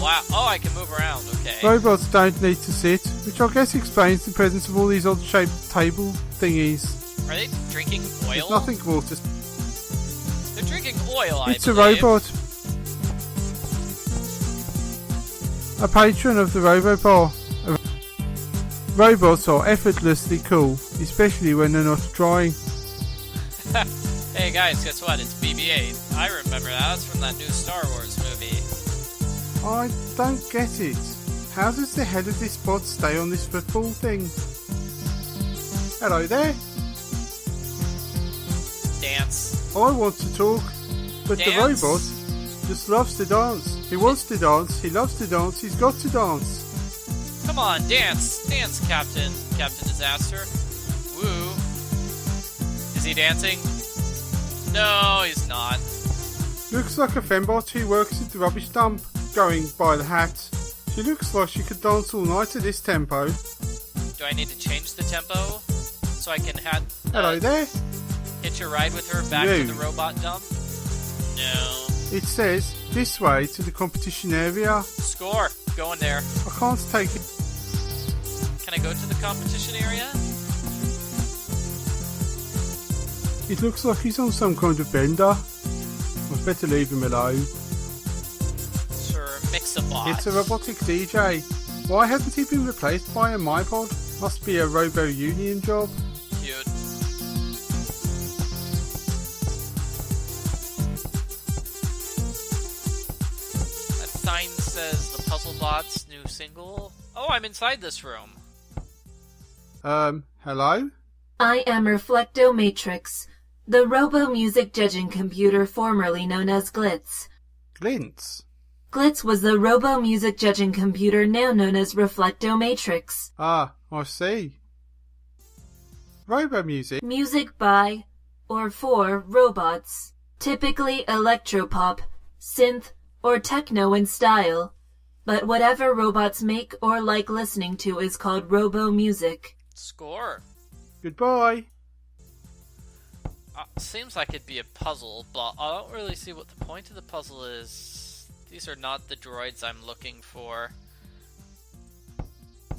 Wow. Oh, I can move around. Okay. Robots don't need to sit, which I guess explains the presence of all these odd-shaped table thingies. Are they drinking oil? There's nothing more to... They're drinking oil, I It's a believe. robot. A patron of the Robobar. Robots are effortlessly cool, especially when they're not trying. Hey guys, guess what? It's BB-8. I remember that. That's from that new Star Wars movie. I don't get it. How does the head of this bot stay on this football thing? Hello there. Dance. I want to talk, but the Dance? robot just loves to dance. He wants to dance, he loves to dance, he's got to dance. Come on, dance. Dance, Captain. Captain Disaster. Woo. Is he dancing? No, he's not. Looks like a fembot who works at the rubbish dump, going by the hat. She looks like she could dance all night at this tempo. Do I need to change the tempo so I can Hello there. hitch a ride with her back to the robot dump? No. It says, this way to the competition area. Score. Go in there. I can't take it. Can I go to the competition area? It looks like he's on some kind of bender. I'd better leave him alone. Sure, Mix-a-Bot. It's a robotic DJ. Why hasn't he been replaced by a MyPod? Must be a Robo-Union job. Cute. That sign says the Puzzle Bot's new single. Oh, I'm inside this room. Hello? I am Reflecto Matrix, the robo-music judging computer formerly known as Glitz. Glintz? Glitz was the robo-music judging computer now known as Reflecto Matrix. Ah, I see. Robo-music? Music by, or for, robots. Typically electropop, synth, or techno in style. But whatever robots make or like listening to is called robo-music. Score. Goodbye. Seems like it'd be a puzzle, but I don't really see what the point of the puzzle is. These are not the droids I'm looking for.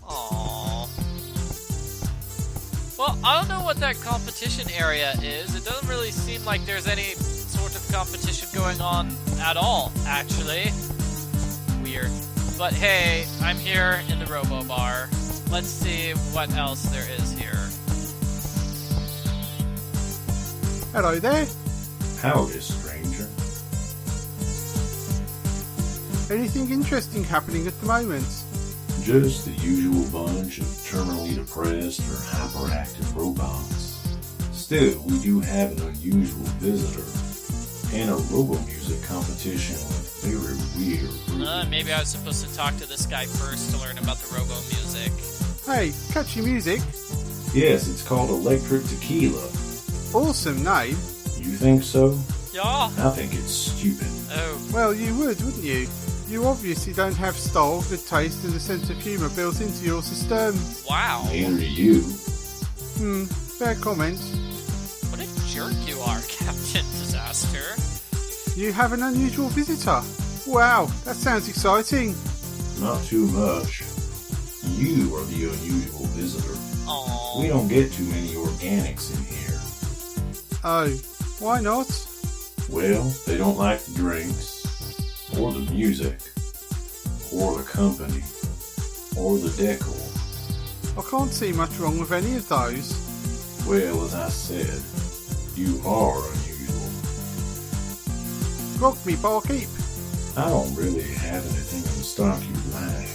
Aww. Well, I don't know what that competition area is. It doesn't really seem like there's any sort of competition going on at all, actually. Weird. But hey, I'm here in the Robo Bar. Let's see what else there is here. Hello there. Howdy, stranger. Anything interesting happening at the moment? Just the usual bunch of terminally depressed or hyperactive robots. Still, we do have an unusual visitor and a robo-music competition with very weird. Maybe I was supposed to talk to this guy first to learn about the robo-music. Hey, catchy music. Yes, it's called Electric Tequila. Awesome name. You think so? Yeah. I think it's stupid. Oh. Well, you would, wouldn't you? You obviously don't have style, good taste, and a sense of humour built into your system. Wow. Neither do you. Fair comment. What a jerk you are, Captain Disaster. You have an unusual visitor. Wow, that sounds exciting. Not too much. You are the unusual visitor. Aww. We don't get too many organics in here. Oh, why not? Well, they don't like the drinks, or the music, or the company, or the decor. I can't see much wrong with any of those. Well, as I said, you are unusual. Grog me, barkeep. I don't really have anything in stock you like.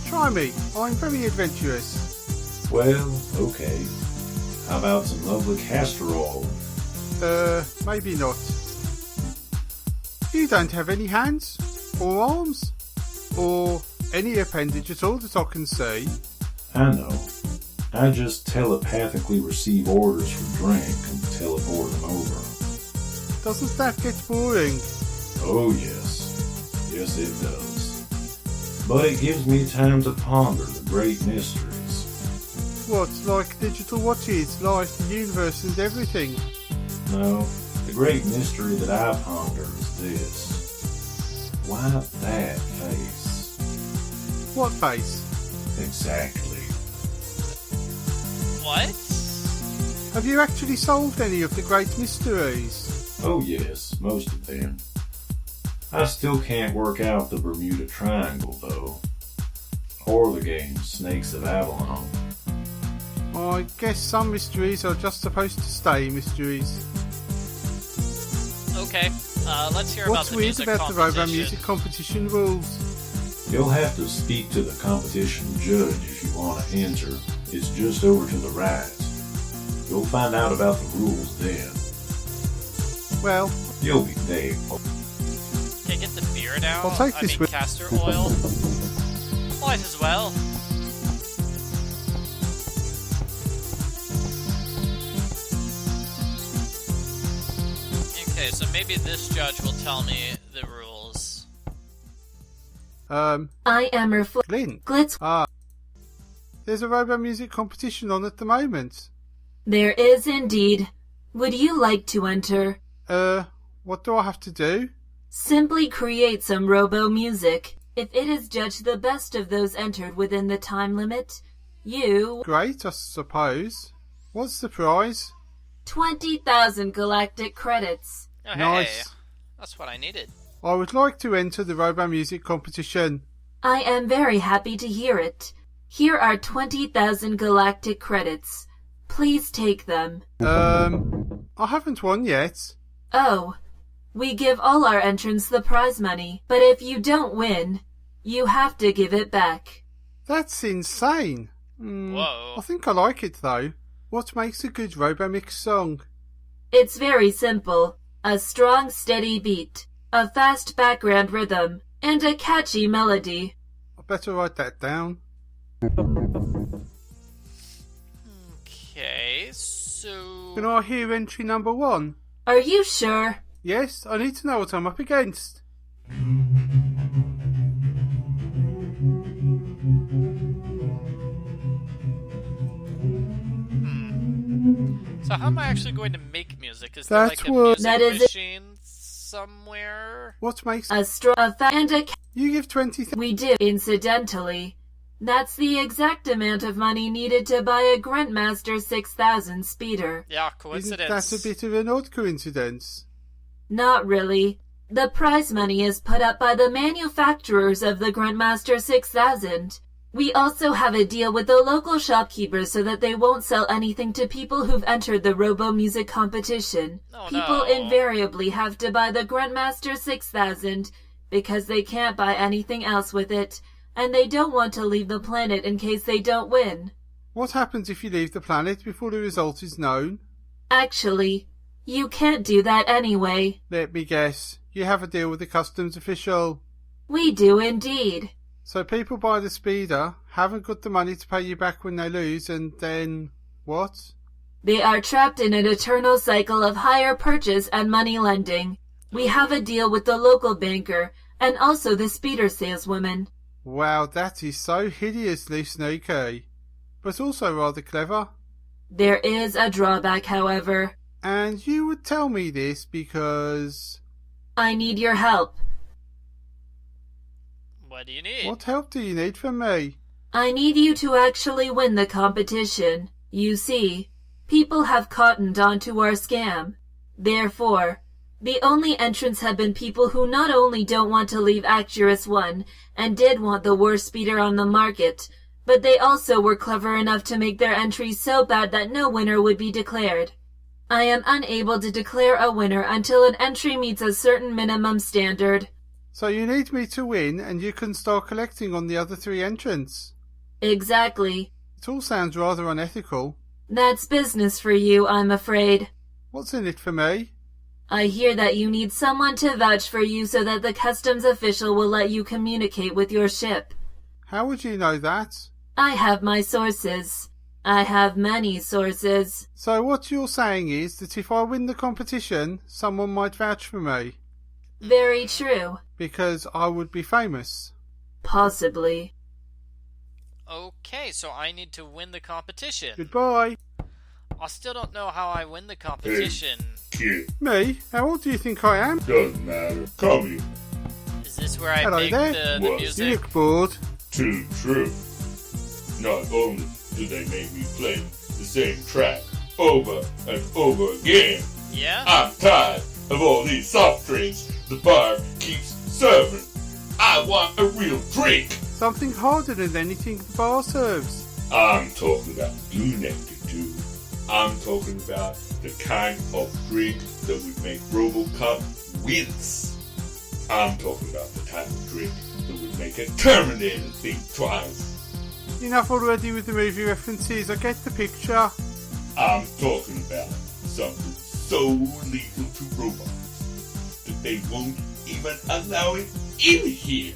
Try me, I'm very adventurous. Well, okay. How about some lovely castor oil? Maybe not. You don't have any hands, or arms, or any appendage at all that I can see. I know. I just telepathically receive orders from drink and teleport them over. Doesn't that get boring? Oh yes. Yes it does. But it gives me time to ponder the great mysteries. What, like digital watches, life, the universe and everything? No, the great mystery that I ponder is this. Why that face? What face? Exactly. What? Have you actually solved any of the great mysteries? Oh yes, most of them. I still can't work out the Bermuda Triangle though. Or the game Snakes of Avalon. I guess some mysteries are just supposed to stay mysteries. Okay, let's hear about What's the weird music about the competition. Robo Music competition rules? You'll have to speak to the competition judge if you want to enter. It's just over to the right. You'll find out about the rules then. Well, You'll be there. Okay, get the beard out. I'll take this with- castor oil. Might as well. Okay, so maybe this judge will tell me the rules. I am Glint. Glitz. There's a Robo Music competition on at the moment. There is indeed. Would you like to enter? What do I have to do? Simply create some robo music. If it is judged the best of those entered within the time limit, you... Great, I suppose. What's the prize? 20,000 galactic credits. Oh, hey, Nice. that's what I needed. I would like to enter the Robo Music competition. I am very happy to hear it. Here are 20,000 galactic credits. Please take them. I haven't won yet. Oh, we give all our entrants the prize money, but if you don't win, you have to give it back. That's insane. Whoa. I think I like it though. What makes a good Robo Mix song? It's very simple. A strong, steady beat, a fast background rhythm, and a catchy melody. I better write that down. Okay, so... Can I hear entry number 1? Are you sure? Yes, I need to know what I'm up against. So how am I actually going to make music? Is there That like a was- music That is it. machine somewhere? What makes... A and a You give 20,000... We do, incidentally. That's the exact amount of money needed to buy a Grandmaster 6000 speeder. Yeah, Isn't coincidence. that a bit of an odd coincidence? Not really. The prize money is put up by the manufacturers of the Grandmaster 6000. We also have a deal with the local shopkeepers so that they won't sell anything to people who've entered the Robo Music competition. Oh, People no. invariably have to buy the Grandmaster 6000 because they can't buy anything else with it, and they don't want to leave the planet in case they don't win. What happens if you leave the planet before the result is known? Actually, you can't do that anyway. Let me guess. You have a deal with the customs official. We do indeed. So people buy the speeder, haven't got the money to pay you back when they lose, and then... what? They are trapped in an eternal cycle of hire purchase and money lending. We have a deal with the local banker, and also the speeder saleswoman. Wow, that is so hideously sneaky. But also rather clever. There is a drawback, however. And you would tell me this because... I need your help. What do you need? What help do you need from me? I need you to actually win the competition. You see, people have cottoned onto our scam. Therefore, the only entrants have been people who not only don't want to leave Acturus 1 and did want the worst speeder on the market, but they also were clever enough to make their entries so bad that no winner would be declared. I am unable to declare a winner until an entry meets a certain minimum standard. So you need me to win and you can start collecting on the other 3 entrants. Exactly. It all sounds rather unethical. That's business for you, I'm afraid. What's in it for me? I hear that you need someone to vouch for you so that the customs official will let you communicate with your ship. How would you know that? I have my sources. I have many sources. So what you're saying is that if I win the competition, someone might vouch for me? Very true. Because I would be famous? Possibly. Okay, so I need to win the competition. Goodbye. I still don't know how I win the competition. Kid, Me? How old do you think I am? doesn't matter. Come here. Is this where I Hello make there. the What? You music? look bored. Too true. Not only do they make me play the same track over and over again, Yeah? I'm tired of all these soft drinks the bar keeps serving. I want a real drink. Something harder than anything the bar serves. I'm talking about blue nectar too. I'm talking about the kind of drink that would make RoboCop wince. I'm talking about the type of drink that would make a Terminator think twice. Enough already with the movie references, I get the picture. I'm talking about something so lethal to robots that they won't even allow it in here.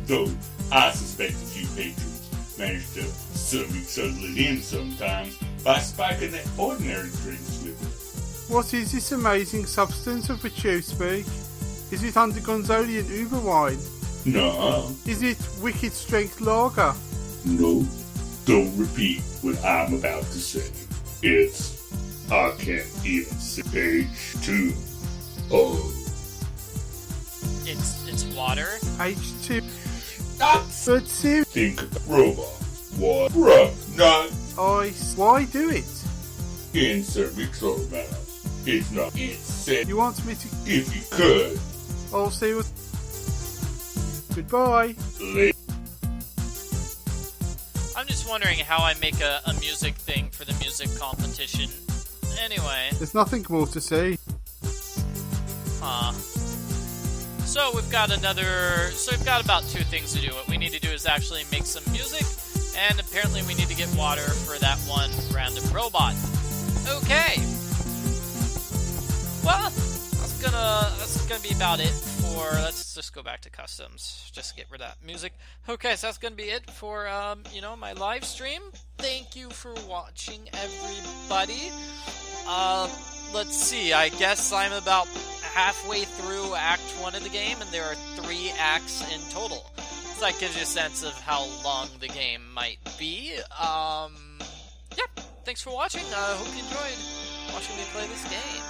Though I suspect a few patrons manage to settle it in sometimes by spiking their ordinary drinks with it. What is this amazing substance of which you speak? Is it Undergonzolian Uber wine? No, Is it Wicked Strength Lager? no, don't repeat what I'm about to say. I can't even say H2O. It's water? H2. That's But seriously, think about robots. What? Bruh, not why do it? insert Mixer mouse. It's not. It's said You want me to... if you could. I'll see what... Goodbye. I'm just wondering how I make a music thing for the music competition. Anyway, There's nothing more to see. huh. So we've got about 2 things to do. What we need to do is actually make some music, and apparently we need to get water for that one random robot. Okay. Well, that's gonna be about it for. Let's just go back to customs. Just get rid of that music. Okay, so that's gonna be it for my live stream. Thank you for watching, everybody. Let's see. I guess I'm about halfway through Act 1 of the game, and there are 3 acts in total. So that gives you a sense of how long the game might be. Yeah. Thanks for watching. I hope you enjoyed watching me play this game.